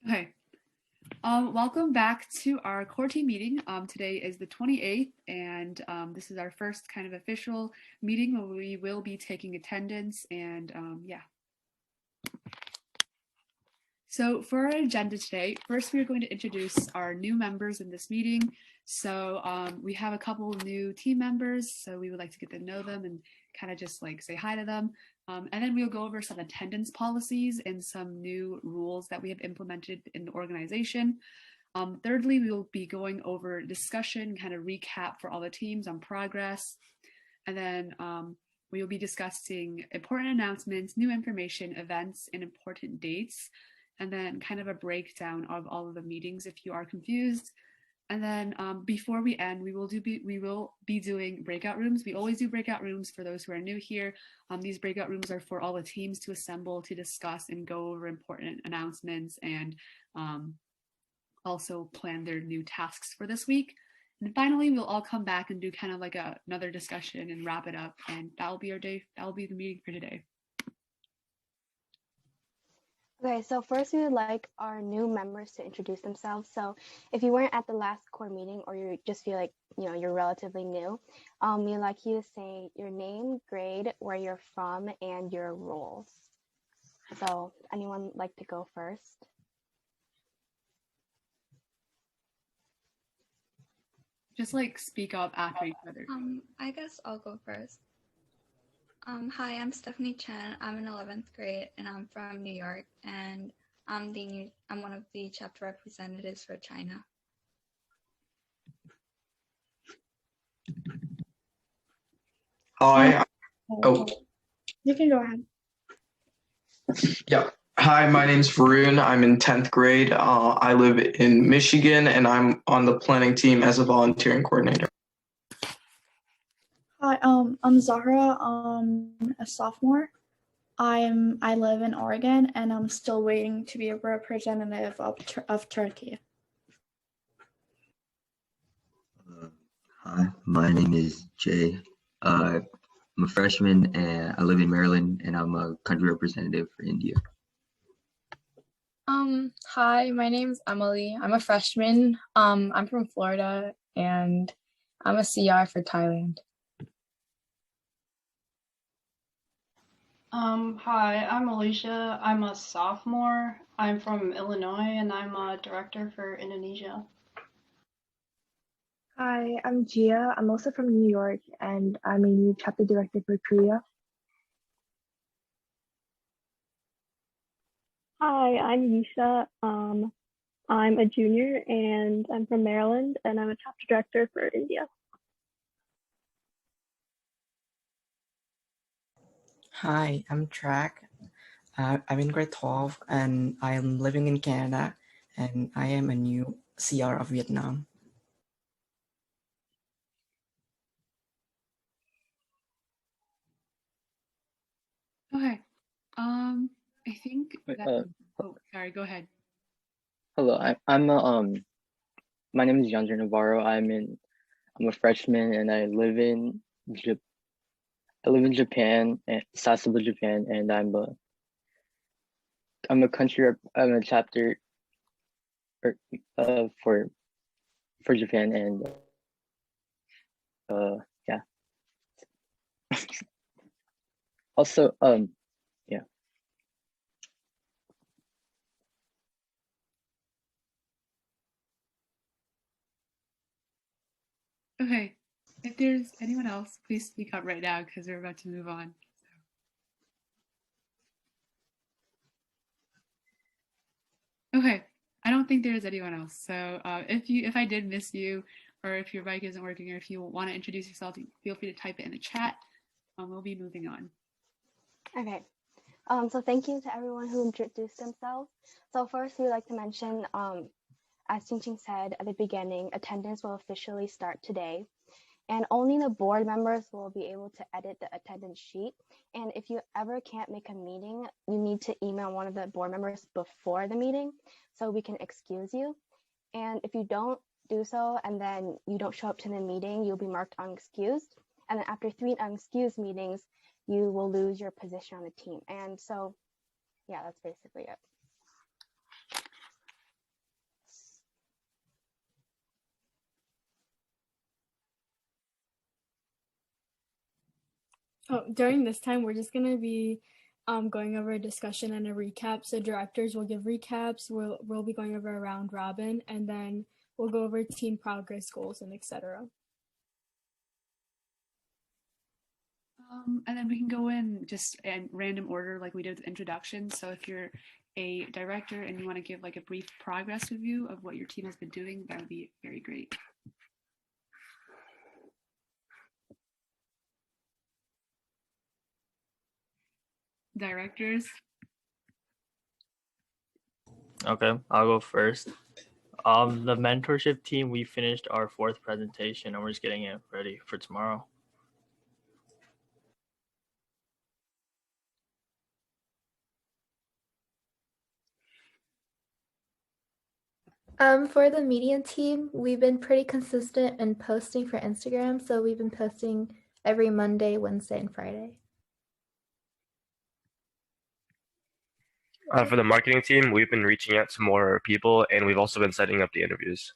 Okay. Welcome back to our core team meeting. Today is the 28th, and this is our first kind of official meeting where we will be taking attendance. And yeah. So for our agenda today, first we are going to introduce our new members in this meeting. So we have a couple new team members, so we would like to get to know them and kind of just like say hi to them. And then we'll go over some attendance policies and some new rules that we have implemented in the organization. Thirdly, we will be going over discussion, kind of recap for all the teams on progress. And then we will be discussing important announcements, new information, events, and important dates. And then kind of a breakdown of all of the meetings if you are confused. And then before we end, we will be doing breakout rooms. We always do breakout rooms for those who are new here. These breakout rooms are for all the teams to assemble, to discuss and go over important announcements and also plan their new tasks for this week. And finally, we'll all come back and do kind of like another discussion and wrap it up. And that will be our day. That will be the meeting for today. Okay, so first we would like our new members to introduce themselves. So if you weren't at the last core meeting or you just feel like, you're relatively new, we'd like you to say your name, grade, where you're from, and your role. So anyone like to go first? Just like speak up after each other. I guess I'll go first. Hi, I'm Stephanie Chen. I'm in 11th grade and I'm from New York, and I'm one of the chapter representatives for China. Hi. Oh, you can go ahead. Yeah. Hi, my name's Varun. I'm in 10th grade. I live in Michigan and I'm on the planning team as a volunteering coordinator. Hi, I'm Zahra. I'm a sophomore. I live in Oregon and I'm still waiting to be a representative of Turkey. Hi, my name is Jay. I'm a freshman and I live in Maryland and I'm a country representative for India. Hi, my name's Emily. I'm a freshman. I'm from Florida and I'm a CR for Thailand. Hi, I'm Alicia. I'm a sophomore. I'm from Illinois and I'm a director for Indonesia. Hi, I'm Gia. I'm also from New York and I'm a new chapter director for Korea. Hi, I'm Yisha. I'm a junior and I'm from Maryland and I'm a chapter director for India. Hi, I'm Track. I'm in grade 12 and I am living in Canada and I am a new CR of Vietnam. Okay. I think that, sorry, go ahead. Hello, my name is Yandra Navarro. I'm a freshman and I live in Japan, Sasebo, Japan, and I'm a chapter for Japan, and yeah. Also, yeah. Okay, if there's anyone else, please speak up right now because we're about to move on. Okay, I don't think there's anyone else. So if I did miss you, or if your mic isn't working, or if you want to introduce yourself, feel free to type it in the chat. We'll be moving on. Okay. So thank you to everyone who introduced themselves. So first, we'd like to mention, as Qingqing said at the beginning, attendance will officially start today. And only the board members will be able to edit the attendance sheet. And if you ever can't make a meeting, you need to email one of the board members before the meeting so we can excuse you. And if you don't do so and then you don't show up to the meeting, you'll be marked unexcused. And then after 3 unexcused meetings, you will lose your position on the team. And so, yeah, that's basically it. During this time, we're just going to be going over a discussion and a recap. So directors will give recaps. We'll be going over a round robin, and then we'll go over team progress goals and etc. And then we can go in just in random order like we did with introductions. So if you're a director and you want to give like a brief progress review of what your team has been doing, that would be very great. Directors. Okay, I'll go first. The mentorship team, we finished our 4th presentation and we're just getting it ready for tomorrow. For the media team, we've been pretty consistent in posting for Instagram, so we've been posting every Monday, Wednesday, and Friday. For the marketing team, we've been reaching out to more people, and we've also been setting up the interviews.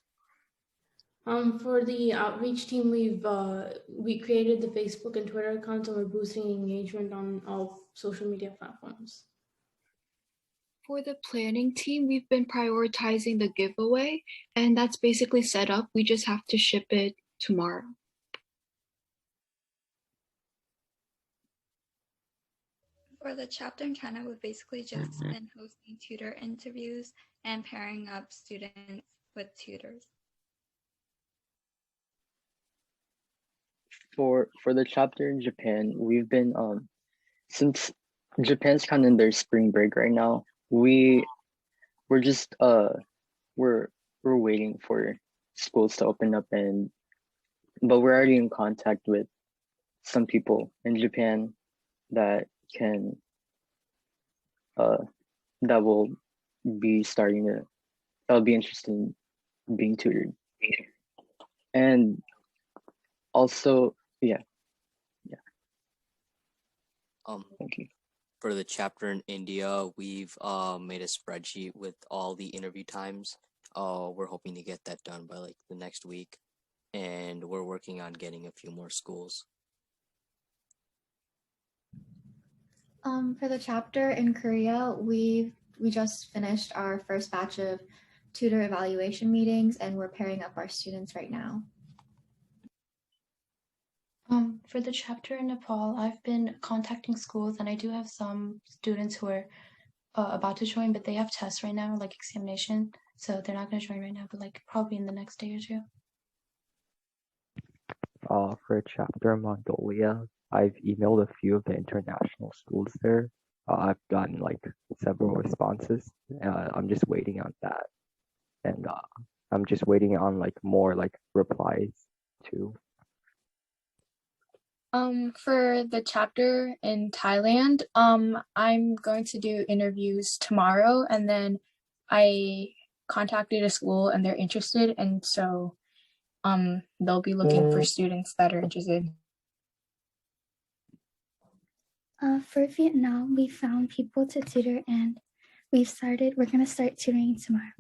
For the outreach team, we created the Facebook and Twitter accounts, and we're boosting engagement on all social media platforms. For the planning team, we've been prioritizing the giveaway, and that's basically set up. We just have to ship it tomorrow. For the chapter in China, we've basically just been hosting tutor interviews and pairing up students with tutors. For the chapter in Japan, we've been since Japan's kind of in their spring break right now, we're just we're waiting for schools to open up, but we're already in contact with some people in Japan that can that'll be interested in being tutored. And also thank you. For the chapter in India, we've made a spreadsheet with all the interview times. We're hoping to get that done by like the next week, and we're working on getting a few more schools. For the chapter in Korea, we just finished our first batch of tutor evaluation meetings, and we're pairing up our students right now. For the chapter in Nepal, I've been contacting schools, and I do have some students who are about to join, but they have tests right now, like examination, so they're not going to join right now, but like probably in the next day or two. For a chapter in Mongolia, I've emailed a few of the international schools there. I've gotten like several responses. I'm just waiting on that, and I'm just waiting on like more like replies too. For the chapter in Thailand, I'm going to do interviews tomorrow, and then I contacted a school and they're interested, and so they'll be looking for students that are interested. For Vietnam, we found people to tutor, and we're going to start tutoring tomorrow,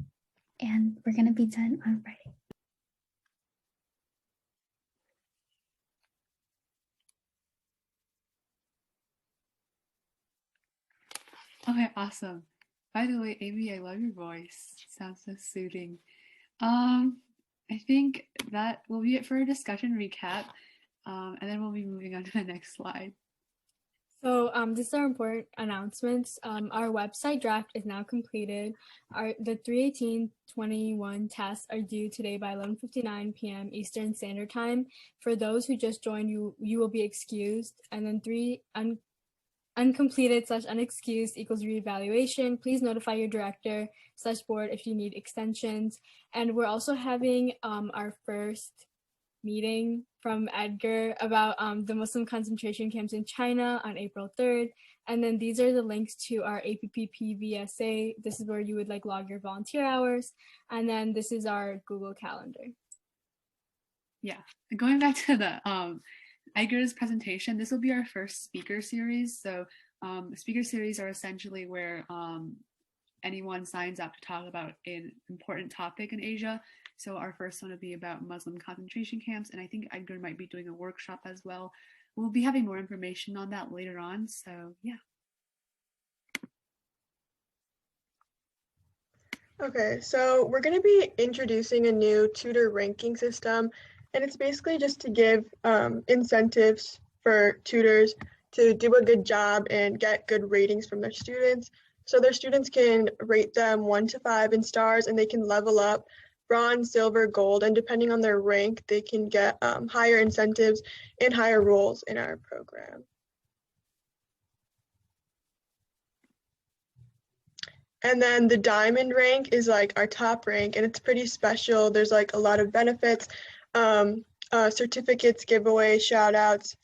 and we're going to be done on Friday. Okay, awesome. By the way, Amy, I love your voice. Sounds so soothing. I think that will be it for our discussion recap, and then we'll be moving on to the next slide. So these are important announcements. Our website draft is now completed. The 3/18/21 tests are due today by 11:59 p.m. Eastern Standard Time. For those who just joined, you will be excused. And then 3 uncompleted/unexcused equals reevaluation. Please notify your director/board if you need extensions. And we're also having our first meeting from Edgar about the Muslim concentration camps in China on April 3rd. And then these are the links to our APPPVSA. This is where you would like log your volunteer hours. And then this is our Google Calendar. Yeah, going back to the Edgar's presentation, this will be our first speaker series. So speaker series are essentially where anyone signs up to talk about an important topic in Asia. So our first one will be about Muslim concentration camps, and I think Edgar might be doing a workshop as well. we'll be having more information on that later on. So yeah. Okay, so we're going to be introducing a new tutor ranking system, and it's basically just to give incentives for tutors to do a good job and get good ratings from their students. So their students can rate them 1 to 5 in stars, and they can level up bronze, silver, gold, and depending on their rank, they can get higher incentives and higher roles in our program. And then the diamond rank is like our top rank, and it's pretty special. There's like a lot of benefits, certificates, giveaway, shout outs,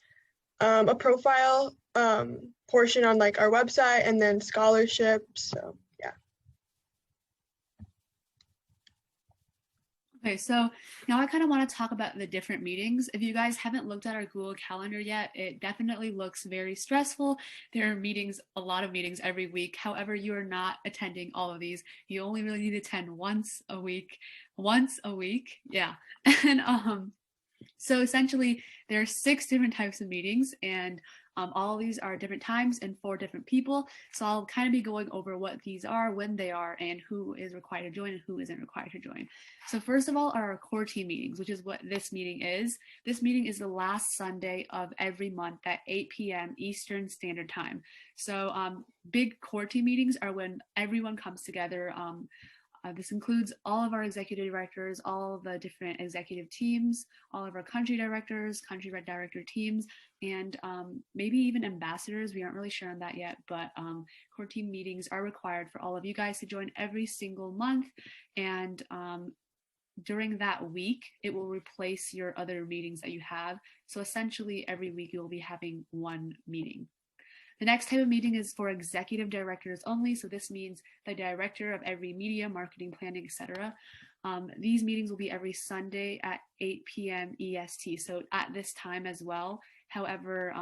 a profile portion on like our website, and then scholarships. So yeah. Okay, so now I kind of want to talk about the different meetings. If you guys haven't looked at our Google Calendar yet, it definitely looks very stressful. There are meetings, a lot of meetings every week. However, you are not attending all of these. You only really need to attend once a week. Yeah. And so essentially there are 6 different types of meetings, and all of these are different times and for different people. So I'll kind of be going over what these are, when they are, and who is required to join and who isn't required to join. So first of all are our core team meetings, which is what this meeting is. This meeting is the last Sunday of every month at 8 p.m. Eastern Standard Time. So big core team meetings are when everyone comes together. This includes all of our executive directors, all of the different executive teams, all of our country directors, country director teams, and maybe even ambassadors. We aren't really sure on that yet, but core team meetings are required for all of you guys to join every single month. And during that week, it will replace your other meetings that you have. So essentially every week you will be having one meeting. The next type of meeting is for executive directors only. So this means the director of every media, marketing, planning, etc. These meetings will be every Sunday at 8 p.m. EST. So at this time as well. However,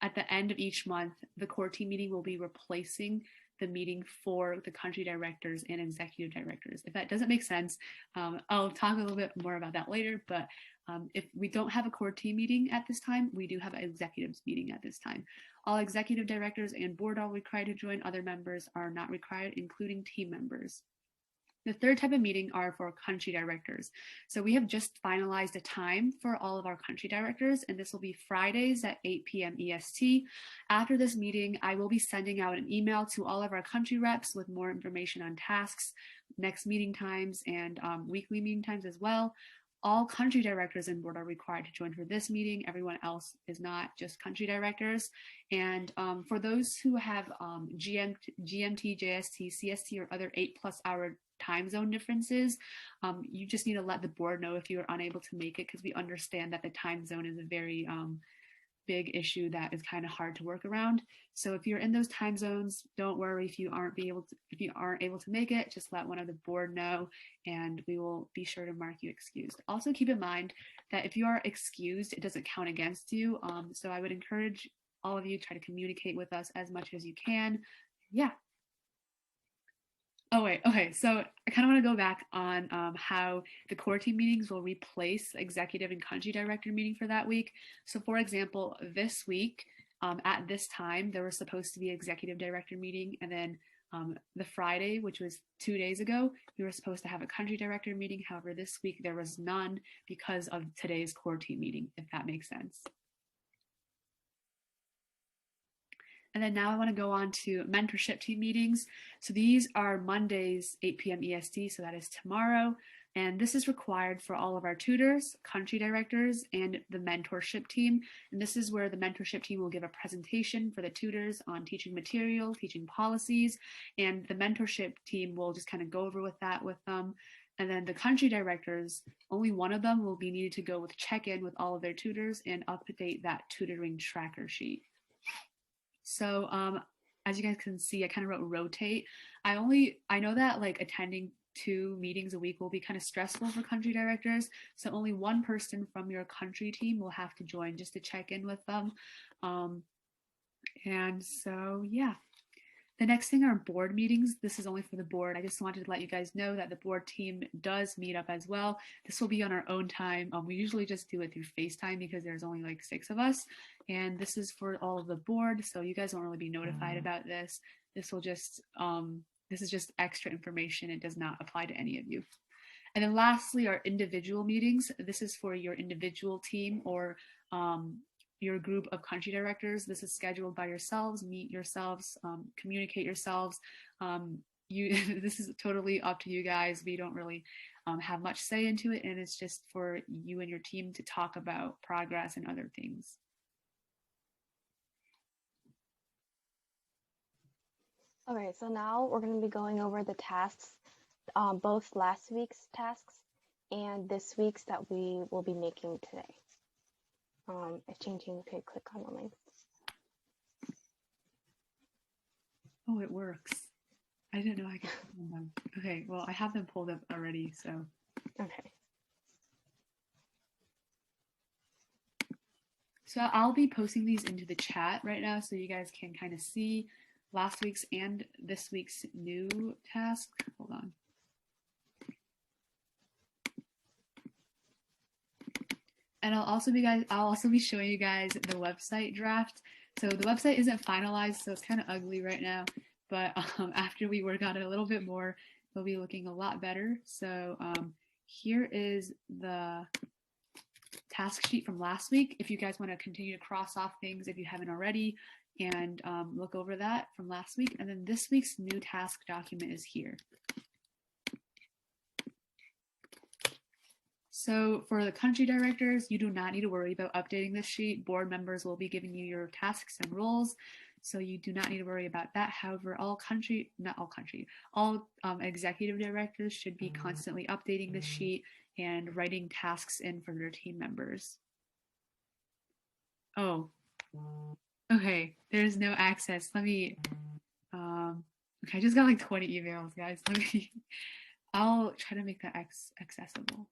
at the end of each month, the core team meeting will be replacing the meeting for the country directors and executive directors. If that doesn't make sense, I'll talk a little bit more about that later, but if we don't have a core team meeting at this time, we do have an executives meeting at this time. All executive directors and board are required to join. Other members are not required, including team members. The third type of meeting are for country directors. So we have just finalized a time for all of our country directors, and this will be Fridays at 8 p.m. EST. After this meeting, I will be sending out an email to all of our country reps with more information on tasks, next meeting times, and weekly meeting times as well. All country directors and board are required to join for this meeting. Everyone else is not, just country directors. And for those who have GMT, JST, CST, or other 8+ hour time zone differences, you just need to let the board know if you are unable to make it, because we understand that the time zone is a very big issue that is kind of hard to work around. So if you're in those time zones, don't worry if you aren't able to make it. Just let one of the board know, and we will be sure to mark you excused. Also keep in mind that if you are excused, it doesn't count against you. So I would encourage all of you to try to communicate with us as much as you can. Yeah. Oh wait, okay, so I kind of want to go back on how the core team meetings will replace executive and country director meeting for that week. So for example, this week at this time, there was supposed to be an executive director meeting, and then the Friday, which was 2 days ago, we were supposed to have a country director meeting. However, this week there was none because of today's core team meeting, if that makes sense. And then now I want to go on to mentorship team meetings. So these are Mondays, 8 p.m. EST, so that is tomorrow. And this is required for all of our tutors, country directors, and the mentorship team. And this is where the mentorship team will give a presentation for the tutors on teaching material, teaching policies, and the mentorship team will just kind of go over with that with them. And then the country directors, only one of them will be needed to go with check-in with all of their tutors and update that tutoring tracker sheet. So as you guys can see, I kind of wrote rotate. I know that like attending 2 meetings a week will be kind of stressful for country directors. So only one person from your country team will have to join just to check in with them. And so, yeah. The next thing are board meetings. This is only for the board. I just wanted to let you guys know that the board team does meet up as well. This will be on our own time. We usually just do it through FaceTime because there's only like 6 of us. And this is for all of the board, so you guys won't really be notified about this. This will just, this is just extra information. It does not apply to any of you. And then lastly, our individual meetings. This is for your individual team or your group of country directors. This is scheduled by yourselves, meet yourselves, communicate yourselves. This is totally up to you guys. We don't really have much say into it, and it's just for you and your team to talk about progress and other things. Okay, so now we're going to be going over the tasks, both last week's tasks and this week's that we will be making today. If changing, you could click on the link. Oh, it works. I didn't know I could click on them. Okay, well, I have them pulled up already, so. Okay. So I'll be posting these into the chat right now so you guys can kind of see last week's and this week's new task. Hold on. And I'll also be showing you guys the website draft. So the website isn't finalized, so it's kind of ugly right now. But after we work on it a little bit more, it'll be looking a lot better. So here is the task sheet from last week. If you guys want to continue to cross off things if you haven't already, and look over that from last week. And then this week's new task document is here. So for the country directors, you do not need to worry about updating this sheet. Board members will be giving you your tasks and roles, so you do not need to worry about that. However, all executive directors should be constantly updating this sheet and writing tasks in for their team members. Oh, okay, there's no access. Let me, okay, I just got like 20 emails, guys. I'll try to make that accessible.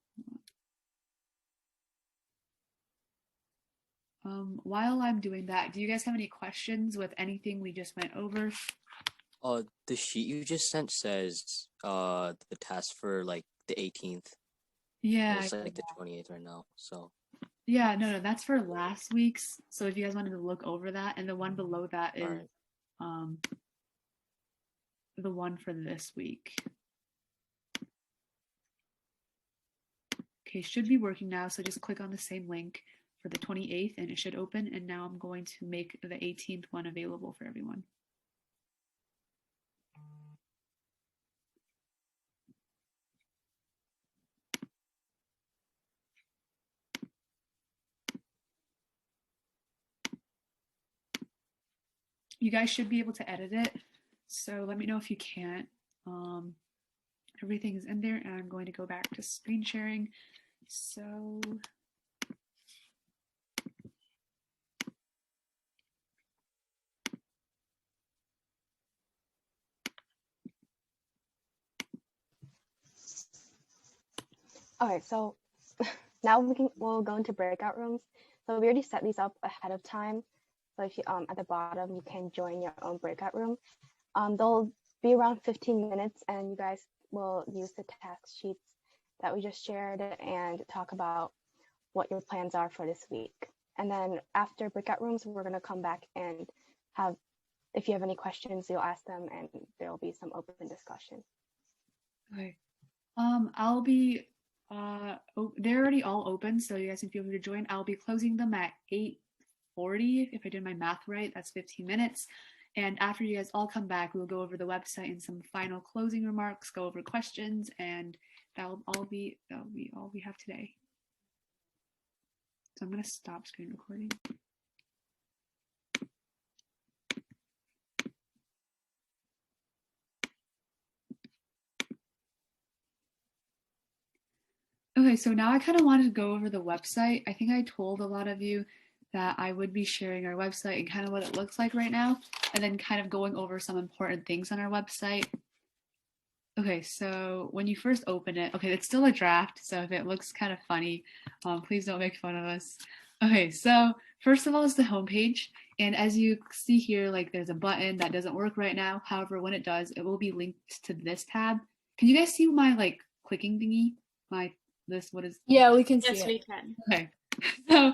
While I'm doing that, do you guys have any questions with anything we just went over? The sheet you just sent says the task for like the 18th. Yeah. It's like the 28th right now, so. Yeah, no, that's for last week's. So if you guys wanted to look over that, and the one below that is the one for this week. Okay, should be working now, so just click on the same link for the 28th and it should open, and now I'm going to make the 18th one available for everyone. You guys should be able to edit it, so let me know if you can't. Everything is in there, and I'm going to go back to screen sharing. So Okay, so now we'll go into breakout rooms. So we already set these up ahead of time. So if you at the bottom, you can join your own breakout room. They'll be around 15 minutes, and you guys will use the task sheets that we just shared and talk about what your plans are for this week. And then after breakout rooms, we're going to come back and have, if you have any questions, you'll ask them, and there will be some open discussion. Okay. I'll be they're already all open, so you guys can feel free to join. I'll be closing them at 8:40 if I did my math right. That's 15 minutes. And after you guys all come back, we'll go over the website and some final closing remarks, go over questions, and that'll be all we have today. So I'm going to stop screen recording. Okay, so now I kind of wanted to go over the website. I think I told a lot of you that I would be sharing our website and kind of what it looks like right now, and then kind of going over some important things on our website. Okay, so when you first open it, okay, it's still a draft, so if it looks kind of funny, please don't make fun of us. Okay, so first of all is the homepage, And as you see here, like there's a button that doesn't work right now. However, when it does, it will be linked to this tab. Can you guys see my like clicking thingy? What is? Yeah, we can see Yes, it. we can. Okay. So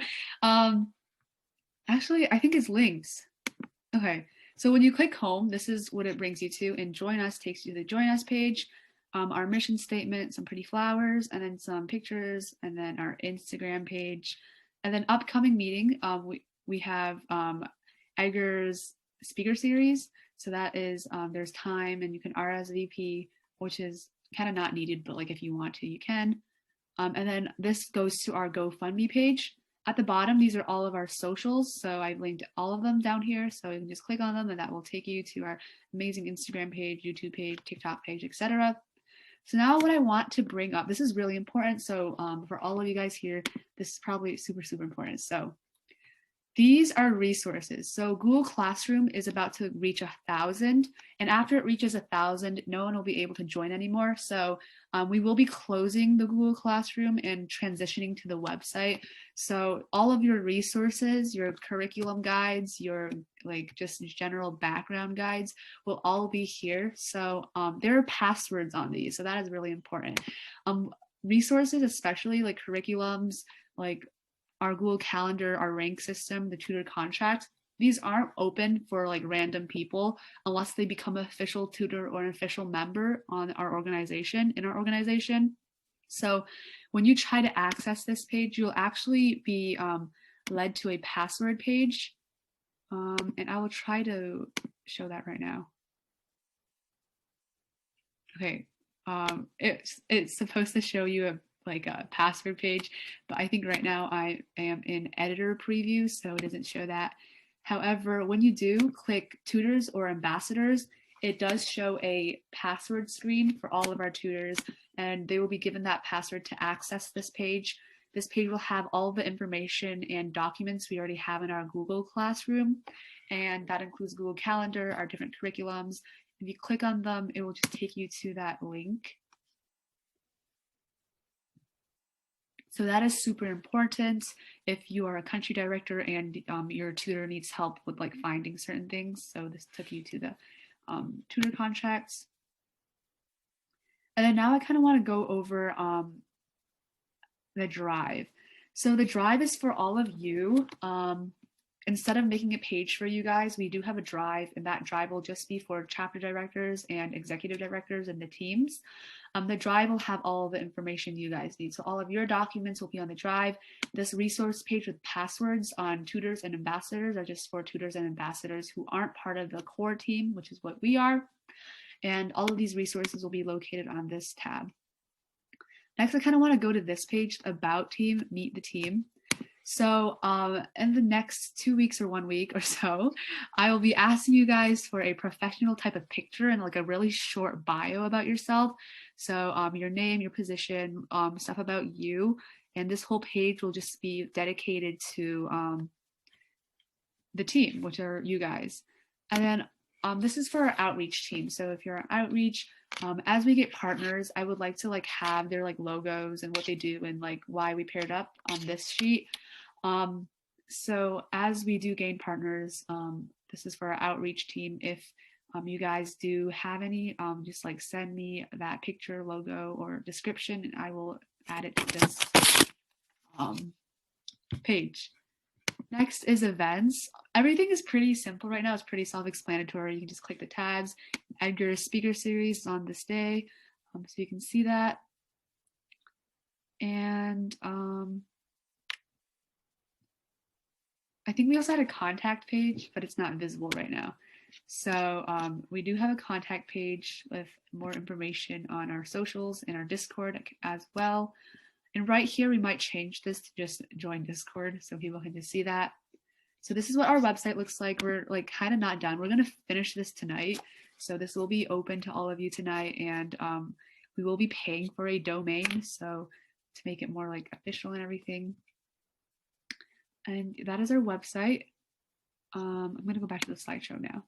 actually I think it's links. Okay. So when you click home, this is what it brings you to, and Join Us takes you to the Join Us page, our mission statement, some pretty flowers, and then some pictures, and then our Instagram page, and then upcoming meeting. We have Edgar's speaker series. So that is there's time, and you can RSVP, which is kind of not needed, but like if you want to, you can. And then this goes to our GoFundMe page. At the bottom, these are all of our socials. So I've linked all of them down here. So you can just click on them and that will take you to our amazing Instagram page, YouTube page, TikTok page, etc. So now what I want to bring up, this is really important. So for all of you guys here, this is probably super, super important. So these are resources. So Google Classroom is about to reach 1,000, and after it reaches 1,000, no one will be able to join anymore. So we will be closing the Google Classroom and transitioning to the website. So all of your resources, your curriculum guides, your like just general background guides will all be here. So there are passwords on these, so that is really important. Resources, especially like curriculums, like our Google Calendar, our rank system, the tutor contract, these aren't open for like random people unless they become an official tutor or an official member on our organization, in our organization. So when you try to access this page, you'll actually be led to a password page. And I will try to show that right now. Okay, it's supposed to show you a password page, but I think right now I am in editor preview, so it doesn't show that. However, when you do click tutors or ambassadors, it does show a password screen for all of our tutors, and they will be given that password to access this page. This page will have all the information and documents we already have in our Google Classroom, and that includes Google Calendar, our different curriculums. If you click on them, it will just take you to that link. So that is super important if you are a country director and your tutor needs help with like finding certain things. So this took you to the tutor contracts. And then now I kind of want to go over the drive. So the drive is for all of you. Instead of making a page for you guys, we do have a drive, and that drive will just be for chapter directors and executive directors and the teams. The drive will have all the information you guys need. So all of your documents will be on the drive. This resource page with passwords on tutors and ambassadors are just for tutors and ambassadors who aren't part of the core team, which is what we are. And all of these resources will be located on this tab. Next, I kind of want to go to this page, About Team, Meet the Team. So in the next 2 weeks or 1 week or so, I will be asking you guys for a professional type of picture and like a really short bio about yourself. So your name, your position, stuff about you. And this whole page will just be dedicated to the team, which are you guys. And then this is for our outreach team. So if you're an outreach, as we get partners, I would like to like have their like logos and what they do and like why we paired up on this sheet. So as we do gain partners, this is for our outreach team. If you guys do have any, just like send me that picture, logo, or description, and I will add it to this page. Next is events. Everything is pretty simple right now. It's pretty self-explanatory. You can just click the tabs. Edgar's speaker series is on this day, so you can see that. And I think we also had a contact page, but it's not visible right now. So we do have a contact page with more information on our socials and our Discord as well. And right here, we might change this to just join Discord so people can just see that. So this is what our website looks like. We're like kind of not done. We're going to finish this tonight. So this will be open to all of you tonight. And we will be paying for a domain. So to make it more like official and everything. And that is our website. I'm going to go back to the slideshow now.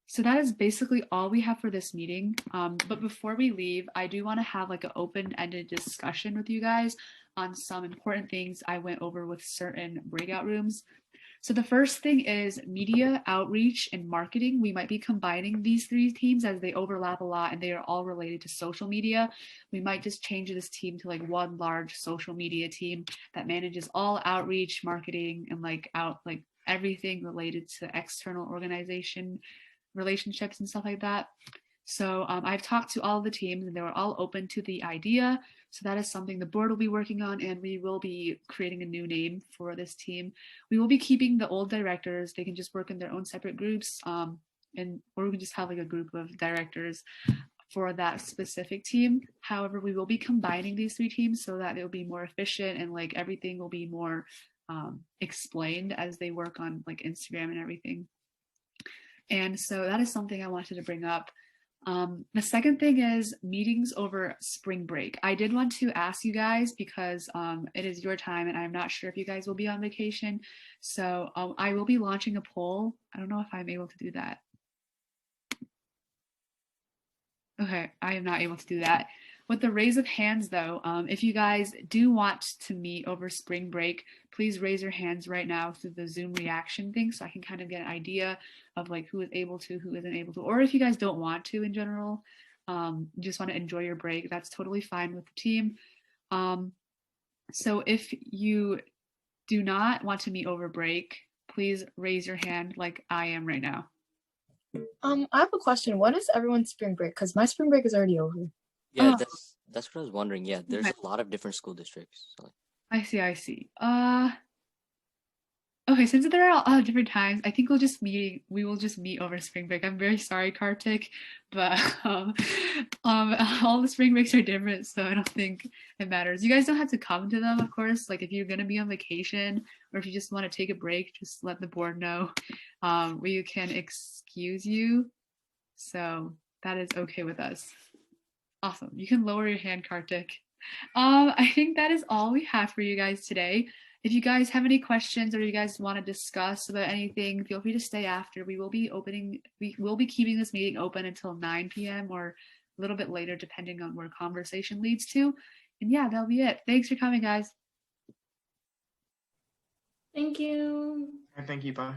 So that is basically all we have for this meeting. But before we leave, I do want to have like an open-ended discussion with you guys on some important things I went over with certain breakout rooms. So the first thing is media, outreach, and marketing. We might be combining these 3 teams as they overlap a lot and they are all related to social media. We might just change this team to like one large social media team that manages all outreach, marketing, and like everything related to external organization relationships and stuff like that. So I've talked to all the teams and they were all open to the idea. So that is something the board will be working on, and we will be creating a new name for this team. We will be keeping the old directors. They can just work in their own separate groups, or we can just have like a group of directors for that specific team. However, we will be combining these 3 teams so that it will be more efficient and like everything will be more explained as they work on like Instagram and everything. And so that is something I wanted to bring up. The second thing is meetings over spring break. I did want to ask you guys because it is your time and I'm not sure if you guys will be on vacation. So I will be launching a poll. I don't know if I'm able to do that. Okay, I am not able to do that. With the raise of hands though, if you guys do want to meet over spring break, please raise your hands right now through the Zoom reaction thing so I can kind of get an idea of like who is able to, who isn't able to, or if you guys don't want to in general, just want to enjoy your break, that's totally fine with the team. So if you do not want to meet over break, please raise your hand like I am right now. I have a question. When is everyone's spring break? Because my spring break is already over. Yeah, that's what I was wondering. Yeah, there's a lot of different school districts. So. I see. Okay, since they're all different times, I think we will just meet over spring break. I'm very sorry, Kartik, but all the spring breaks are different, so I don't think it matters. You guys don't have to come to them, of course. Like if you're gonna be on vacation or if you just want to take a break, just let the board know. We can excuse you, so that is okay with us. Awesome. You can lower your hand, Kartik. I think that is all we have for you guys today. If you guys have any questions or you guys want to discuss about anything, feel free to stay after. We will be keeping this meeting open until 9 p.m. or a little bit later, depending on where conversation leads to. And yeah, that'll be it. Thanks for coming, guys. Thank you. Thank you. Bye.